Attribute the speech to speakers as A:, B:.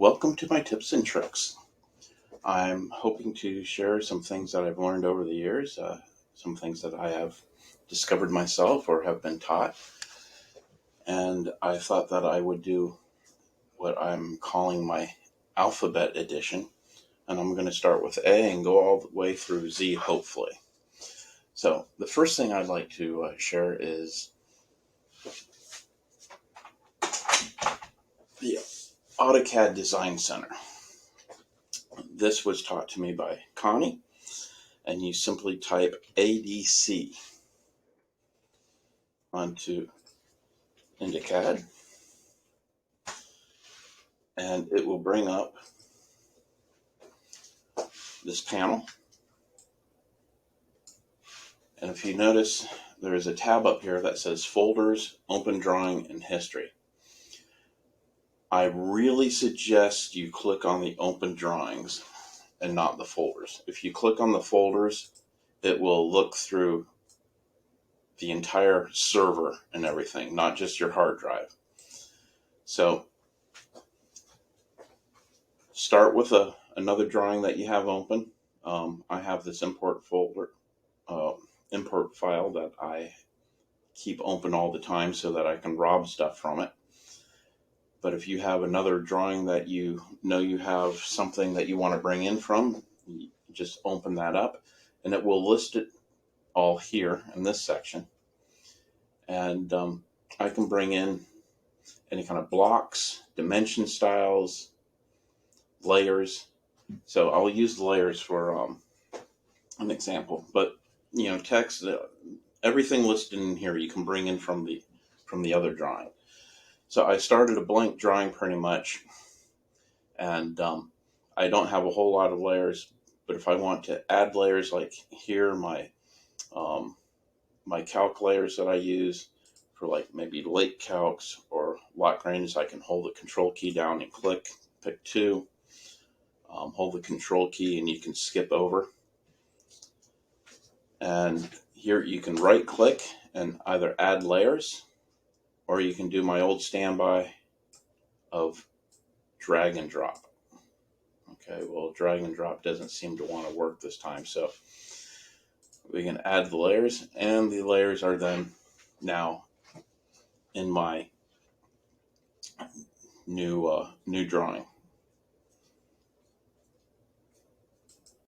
A: Welcome to my tips and tricks. I'm hoping to share some things that I've learned over the years, some things that I have discovered myself or have been taught. And I thought that I would do what I'm calling my alphabet edition. And I'm going to start with A and go all the way through Z, hopefully. So the first thing I'd like to share is the AutoCAD Design Center. This was taught to me by Connie, and you simply type ADC into CAD, and it will bring up this panel. And if you notice, there is a tab up here that says Folders, Open Drawing, and History. I really suggest you click on the Open Drawings and not the folders. If you click on the folders, it will look through the entire server and everything, not just your hard drive. So start with another drawing that you have open. I have this import file that I keep open all the time so that I can rob stuff from it. But if you have another drawing that you know you have something that you want to bring in from, you just open that up and it will list it all here in this section. And I can bring in any kind of blocks, dimension styles, layers. So I'll use layers for an example. But text, everything listed in here you can bring in from the other drawing. So I started a blank drawing pretty much, and I don't have a whole lot of layers. But if I want to add layers, like here, my calc layers that I use for like maybe lake calcs or lot gradings, I can hold the control key down and click, pick two, hold the control key, and you can skip over. And here you can right click and either add layers, or you can do my old standby of drag and drop. Okay, well, drag and drop doesn't seem to want to work this time, so we can add the layers, and the layers are then now in my new drawing.